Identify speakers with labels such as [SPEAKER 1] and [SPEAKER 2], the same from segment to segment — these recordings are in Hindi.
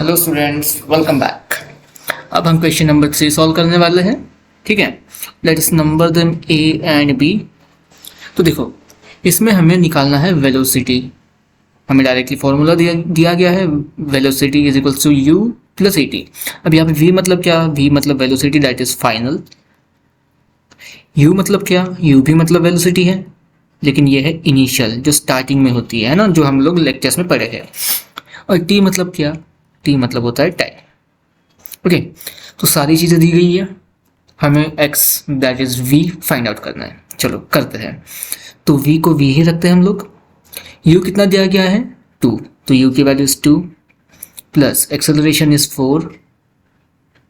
[SPEAKER 1] Hello students, welcome back. अब हम क्वेश्चन नंबर 3 सॉल्व करने वाले हैं। ठीक है, let us number them A and B. तो देखो, इसमें हमें निकालना है वेलोसिटी। हमें डायरेक्टली फॉर्मूला दिया गया है, velocity is equals to u plus a t. अब यहाँ पे वी मतलब क्या? वी मतलब velocity that is final. U मतलब क्या? यू भी मतलब वेलोसिटी है, लेकिन ये है इनिशियल, जो स्टार्टिंग में होती है ना, जो हम लोग लेक्चर्स में पढ़े हैं। और टी मतलब क्या? टी मतलब होता है टाइम। ओके, तो सारी चीज़ें दी गई है, हमें x that is v find out करना है। चलो करते हैं। तो वी को वी ही रखते हैं हम लोग। यू कितना दिया गया है? 2, तो यू की value is 2 plus acceleration is 4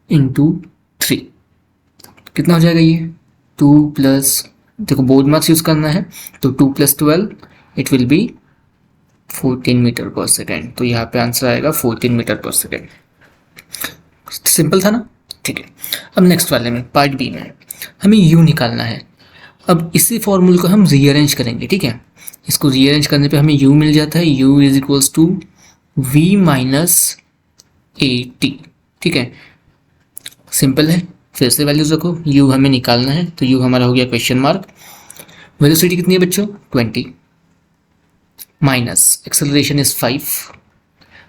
[SPEAKER 1] into 3। कितना हो जाएगा ये? 2 प्लस, देखो बोर्ड मार्क्स यूज़ करना है, तो 2 plus 12 it will be 14 metre per second. तो यहाँ पे आंसर आएगा 14 मीटर पर सेकेंड। सिंपल था ना? ठीक है। अब नेक्स्ट वाले में, पार्ट बी में, हमें यू निकालना है। अब इसी फॉर्मूले को हम रीअरेंज करेंगे। ठीक है, इसको रीअरेंज करने पे हमें यू मिल जाता है, u is equals to v minus a t. ठीक है, सिंपल है। फिर से वैल्यूज रखो, यू हमें निकालना है, तो यू हमारा हो गया क्वेश्चन मार्क। वेलोसिटी कितनी है बच्चों? 20 minus acceleration is 5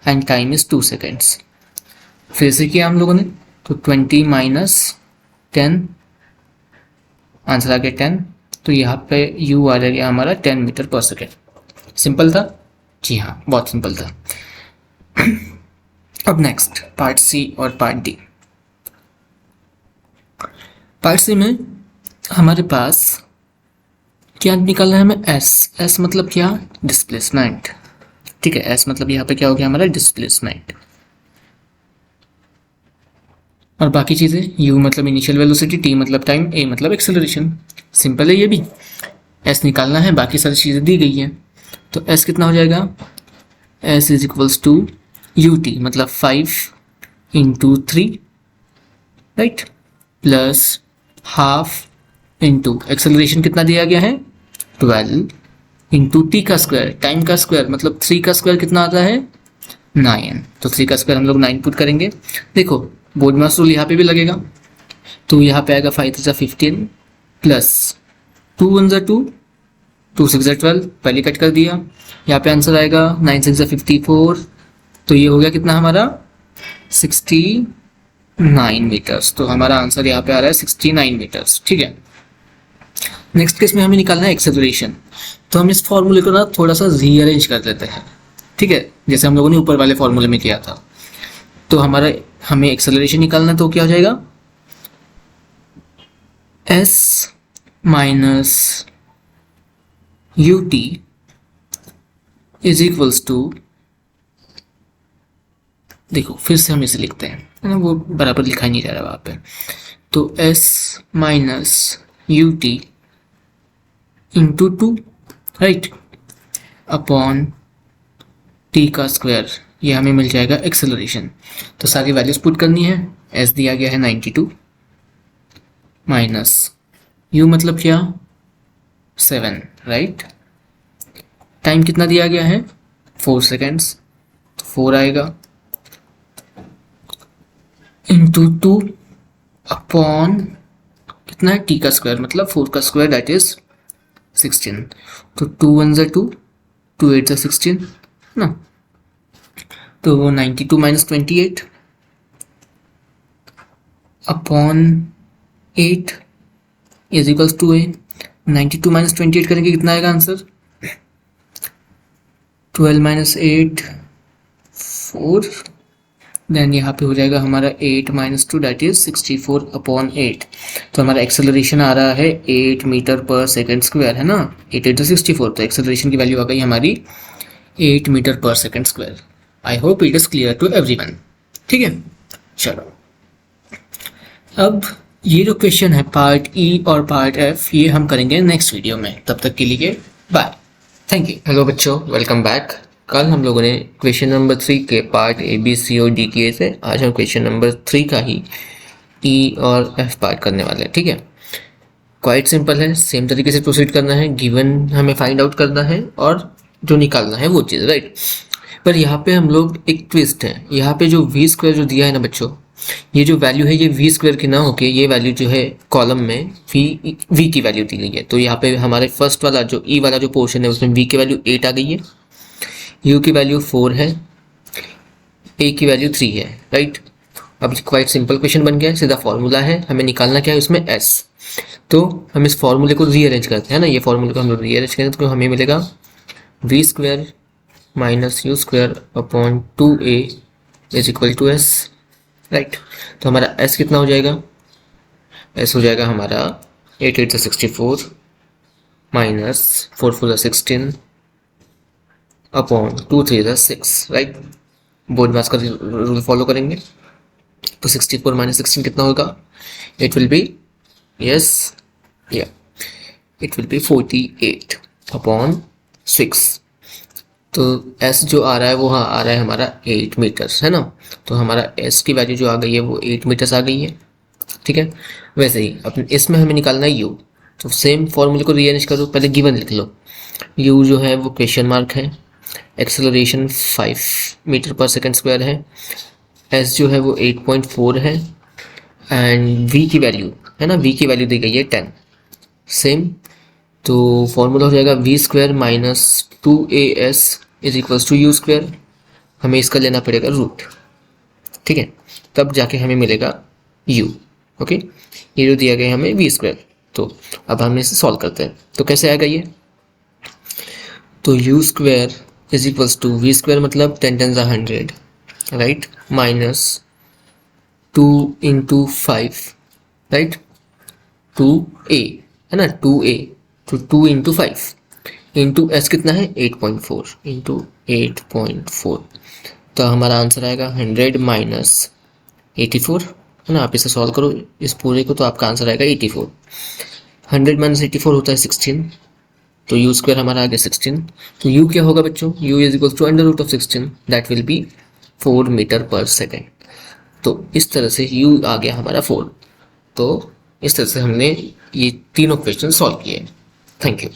[SPEAKER 1] and time is 2 seconds. फिर से किया हम लोगों ने, तो 20 माइनस 10, आंसर आ गया 10। तो यहाँ पे u आ जाएगा हमारा 10 मीटर पर सेकेंड। सिंपल था? जी हाँ, बहुत सिंपल था। अब नेक्स्ट पार्ट सी और पार्ट डी। पार्ट सी में हमारे पास क्या निकालना है हमें? एस मतलब क्या? डिस्प्लेसमेंट। ठीक है, एस मतलब यहाँ पे क्या हो गया हमारा? डिस्प्लेसमेंट। और बाकी चीज़ें, u मतलब इनिशियल वेलोसिटी, t मतलब टाइम, a मतलब एक्सेलरेशन। सिंपल है ये भी। s निकालना है, बाकी सारी चीज़ें दी गई हैं। तो s कितना हो जाएगा? s is equals to u t मतलब 5 into 3, right, plus half into acceleration कितना दिया गया है? 12 इंटू टी का स्क्वायर, टाइम का स्क्वायर मतलब 3 का स्क्वायर कितना आता है? 9। तो 3 का स्क्वायर हम लोग 9 पुट करेंगे। देखो बोर्ड मास रूल यहाँ पे भी लगेगा, तो यहाँ पे आएगा 5 3 15 प्लस 2 1 2, 2 6 12, पहले कट कर दिया। यहाँ पे आंसर आएगा 9 6 54। तो ये हो गया कितना हमारा? 69 मीटर्स। तो हमारा आंसर यहाँ पे आ रहा है 69 मीटर्स। ठीक है, नेक्स्ट केस में हमें निकालना है एक्सेलरेशन। तो हम इस फॉर्मूले को ना थोड़ा सा रीअरेंज कर देते हैं। ठीक है, जैसे हम लोगों ने ऊपर वाले फॉर्मूले में किया था। तो हमें एक्सेलरेशन निकालना है, तो क्या हो जाएगा? s minus u t is equals to, देखो फिर से हम इसे लिखते हैं, है ना, वो बराबर लिखा नहीं जा रहा वहाँ पे। तो s minus u T into 2, right, upon T का स्क्वायर, ये हमें मिल जाएगा एक्सेलरेशन। तो सारी वैल्यूज पुट करनी है। s दिया गया है 92 माइनस u मतलब क्या? 7, राइट, टाइम कितना दिया गया है? 4 सेकेंड्स, तो 4 आएगा, इंटू 2 अपॉन कितना है? टी का स्क्वायर मतलब 4 का स्क्वायर दैट इज 16। तो 2 1 2, 2 8 16 ना, तो 92 minus 28 upon 8 is equals to a. 92 minus 28 करेंगे, कितना आएगा आंसर? 12 माइनस 8 4, देन यहाँ पे हो जाएगा हमारा 8 माइनस 2 दैट इज 64 अपॉन 8। तो हमारा एक्सेलरेशन आ रहा है 8 मीटर पर सेकेंड स्क्वायर, है ना, 8 8 64। तो एक्सेलरेशन की वैल्यू आ गई हमारी 8 metre per second square. I hope it is clear to everyone. ठीक है, चलो अब ये जो क्वेश्चन है पार्ट ई और पार्ट एफ, ये हम करेंगे नेक्स्ट वीडियो में। तब तक के लिए बाय, थैंक यू। हेलो बच्चों, वेलकम बैक। कल हम लोगों ने क्वेश्चन नंबर 3 के पार्ट ए बी सी और डी किए थे। आज हम क्वेश्चन नंबर 3 का ही ई और एफ पार्ट करने वाले हैं। ठीक है, क्वाइट सिंपल है, सेम तरीके से प्रोसीड करना है। गिवन हमें फाइंड आउट करना है और जो निकालना है वो चीज़, राइट। पर यहाँ पे हम लोग एक ट्विस्ट है, यहाँ पे जो वी स्क्वायर जो दिया है ना बच्चों, ये जो वैल्यू है ये वी स्क्वायर की ना होके ये वैल्यू जो है कॉलम में वी की वैल्यू दी गई है। तो यहाँ पे हमारे फर्स्ट वाला जो ई वाला जो पोर्शन है उसमें वी की वैल्यू 8 आ गई है, यू की वैल्यू 4 है, ए की वैल्यू 3 है, राइट। अब क्वाइट सिंपल क्वेश्चन बन गया है, सीधा फॉर्मूला है, हमें निकालना क्या है उसमें एस। तो हम इस फॉर्मूले को रीअरेंज करते हैं ना, ये फॉर्मूले को हम लोग रीअरेंज करें तो हमें मिलेगा v square minus u square upon 2a is equal to s, right. तो हमारा एस कितना हो जाएगा, एस हो जाएगा हमारा 8 8 64 माइनस 4 4 16 अपॉन 2 3 6, राइट। बोर्ड मास का रूल फॉलो करेंगे तो 64 माइनस 16 कितना होगा, इट विल बी यस या इट विल बी 48 अपॉन 6। तो s जो आ रहा है वो हाँ आ रहा है हमारा 8 मीटर्स, है ना। तो हमारा s की वैल्यू जो आ गई है वो 8 मीटर्स आ गई है, ठीक है। वैसे ही अपने इसमें हमें निकालना है u, तो सेम फॉर्मूले को रीअरेंज करो, पहले गिवन लिख लो। u जो है वो क्वेश्चन मार्क है, acceleration 5 metre per second square है, s जो है वो 8.4 है, एंड v की वैल्यू है ना, v की वैल्यू दी गई है 10, सेम। तो फॉर्मूला हो जाएगा v square minus 2as is equals to u square, हमें इसका लेना पड़ेगा रूट, ठीक है, तब जाके हमें मिलेगा u, ओके। ये जो दिया गया हमें वी स्क्वायर, तो अब हम इसे सॉल्व करते हैं, तो कैसे आएगा ये, तो u square is equals to v square मतलब 10 10 100, right, minus 2 into 5, right, 2a है ना, 2a, तो 2 इंटू 5 इंटू एस कितना है 8.4 इंटू 8.4, तो हमारा आंसर आएगा 100 माइनस 84, है ना। आप इसे सॉल्व करो इस पूरे को तो आपका आंसर आएगा 84। 100 माइनस 84 होता है 16, तो यू स्क्वायर हमारा आ गया 16। तो यू क्या होगा बच्चों, u is equal to under root of 16, that will be 4 metre per second. तो इस तरह से यू आ गया हमारा 4। तो इस तरह से हमने ये तीनों क्वेश्चन सॉल्व किए। Thank you.